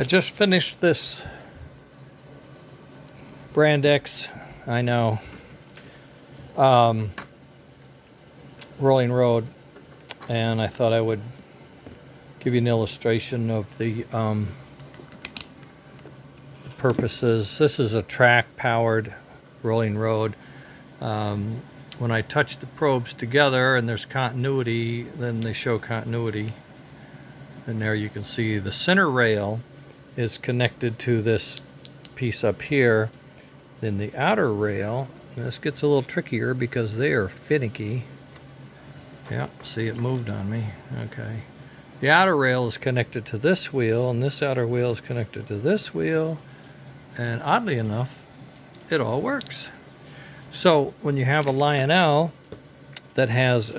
I just finished this Brand X, I know, rolling road, and I thought I would give you an illustration of the purposes. This is a track-powered rolling road. When I touch the probes together and there's continuity, then they show continuity. And there you can see the center rail is connected to this piece up here. Then the outer rail, and this gets a little trickier because they are finicky. Yeah, see, it moved on me. Okay. The outer rail is connected to this wheel, and this outer wheel is connected to this wheel. And oddly enough, it all works. So when you have a Lionel that has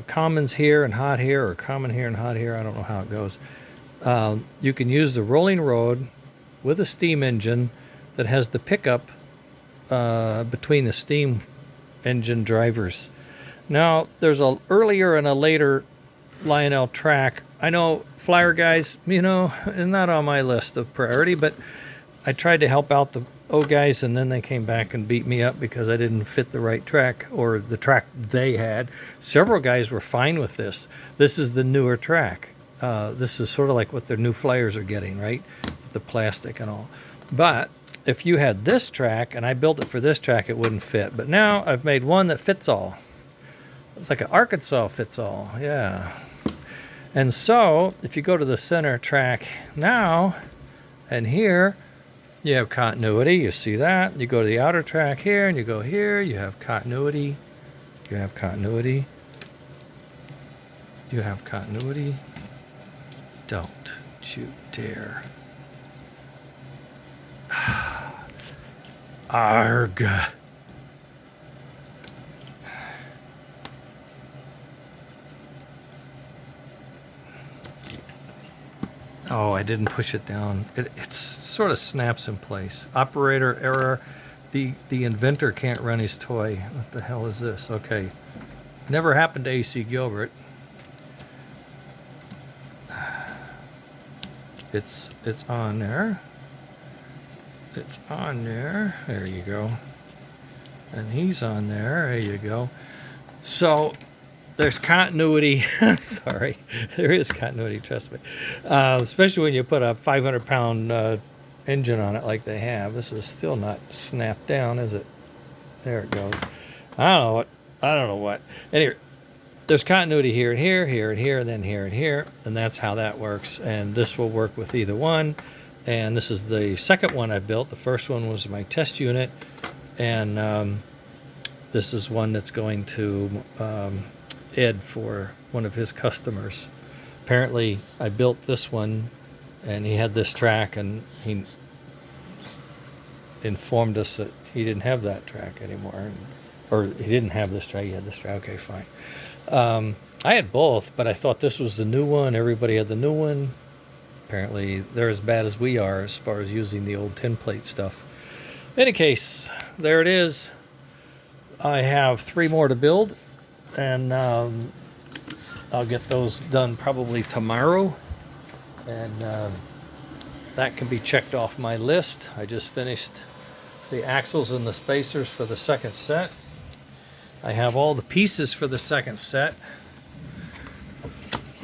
commons here and hot here, or common here and hot here, I don't know how it goes, you can use the rolling road with a steam engine that has the pickup between the steam engine drivers. Now, there's a earlier and a later Lionel track. I know flyer guys, not on my list of priority, but I tried to help out the O guys, and then they came back and beat me up because I didn't fit the right track, or the track they had. Several guys were fine with this. This is the newer track. This is sort of like what their new flyers are getting, right? With the plastic and all. But if you had this track, and I built it for this track, it wouldn't fit. But now I've made one that fits all. It's like an Arkansas fits all, yeah. And so, if you go to the center track now, and here, you have continuity, you see that. You go to the outer track here, and you go here, you have continuity. You have continuity. You have continuity. Don't you dare. Arg. Oh, I didn't push it down. It sort of snaps in place. Operator error. The inventor can't run his toy. What the hell is this? Okay. Never happened to AC Gilbert. It's on there. It's on there. There you go. And he's on there. There you go. So there's continuity. Sorry, there is continuity, trust me. Especially when you put a 500-pound engine on it like they have. This is still not snapped down, is it? There it goes. I don't know what. Anyway, there's continuity here and here, here and here, and then here and here, and that's how that works. And this will work with either one. And this is the second one I built. The first one was my test unit, and this is one that's going to Ed for one of his customers. Apparently, I built this one, and he had this track, and he informed us that he didn't have that track anymore, or he didn't have this track. He had this track. Okay, fine. I had both, but I thought this was the new one. Everybody had the new one. Apparently, they're as bad as we are as far as using the old tin plate stuff. In any case, there it is. I have 3 more to build, and I'll get those done probably tomorrow, and that can be checked off my list. I just finished the axles and the spacers for the second set. I have all the pieces for the second set.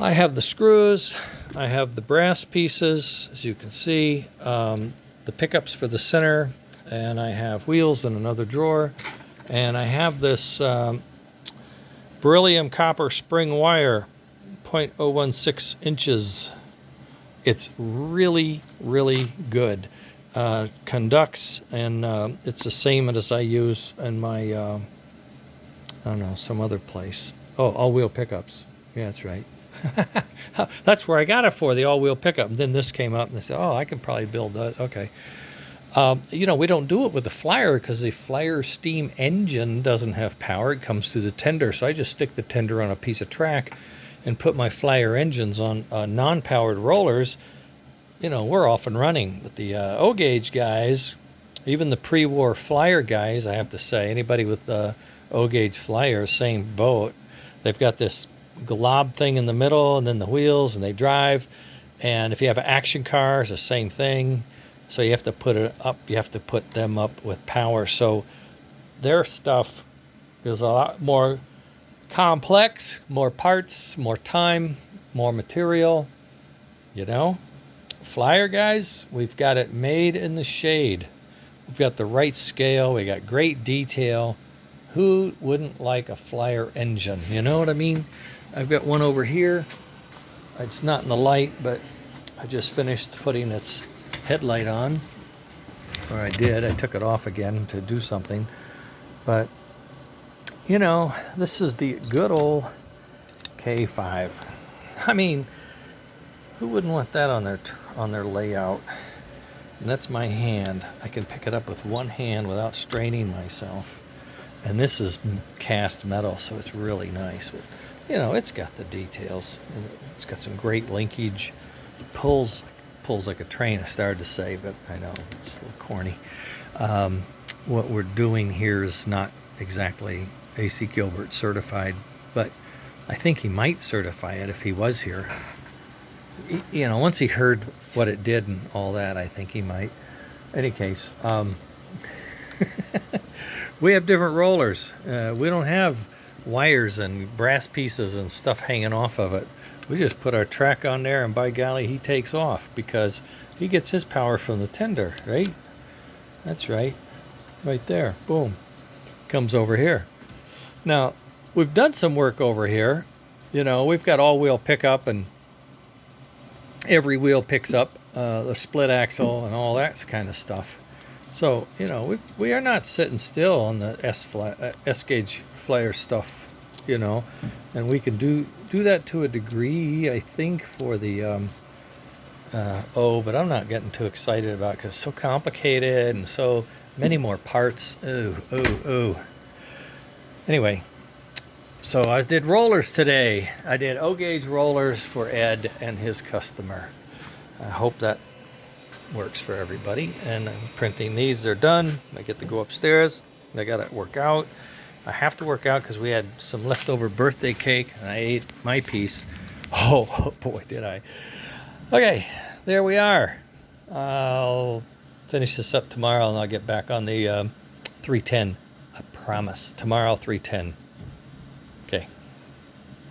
I have the screws, I have the brass pieces, as you can see, the pickups for the center, and I have wheels in another drawer, and I have this beryllium copper spring wire, 0.016 inches. It's really, really good. Conducts, and it's the same as I use in my, I don't know, some other place. Oh, all-wheel pickups. Yeah, that's right. That's where I got it for, the all-wheel pickup. And then this came up, and they said, oh, I can probably build that. Okay. We don't do it with the flyer because the flyer steam engine doesn't have power. It comes through the tender. So I just stick the tender on a piece of track and put my flyer engines on non-powered rollers. We're off and running. But the O-gauge guys, even the pre-war flyer guys, I have to say, anybody with the O-gauge flyer, same boat. They've got this glob thing in the middle, and then the wheels, and they drive. And if you have an action car, it's the same thing. So you have to put it up. You have to put them up with power. So their stuff is a lot more complex, more parts, more time, more material. You know, Flyer guys, we've got it made in the shade. We've got the right scale. We got great detail. Who wouldn't like a Flyer engine? You know what I mean? I've got one over here. It's not in the light, but I just finished putting its headlight on. Or I did. I took it off again to do something. But, you know, this is the good old K5. I mean, who wouldn't want that on their layout? And that's my hand. I can pick it up with one hand without straining myself. And this is cast metal, so it's really nice. But, you know, it's got the details. It's got some great linkage. It pulls like a train, I started to say, but I know it's a little corny. What we're doing here is not exactly AC Gilbert certified, but I think he might certify it if he was here. You know, once he heard what it did and all that, I think he might. Any case, we have different rollers. We don't have wires and brass pieces and stuff hanging off of it. We just put our track on there, and by golly, he takes off because he gets his power from the tender, right? That's right. Right there. Boom. Comes over here. Now, we've done some work over here. You know, we've got all-wheel pickup, and every wheel picks up the split axle and all that kind of stuff. So, you know, we are not sitting still on the S-gauge Flyer stuff, you know, and we can do that to a degree, I think, for the but I'm not getting too excited about it because it's so complicated and so many more parts. Ooh. Anyway, so I did rollers today. I did O-gauge rollers for Ed and his customer. I hope that works for everybody. And I'm printing these. They're done. I get to go upstairs. I got to work out. I have to work out because we had some leftover birthday cake and I ate my piece. Oh boy, did I. Okay, there we are. I'll finish this up tomorrow and I'll get back on the 310. I promise. Tomorrow, 310.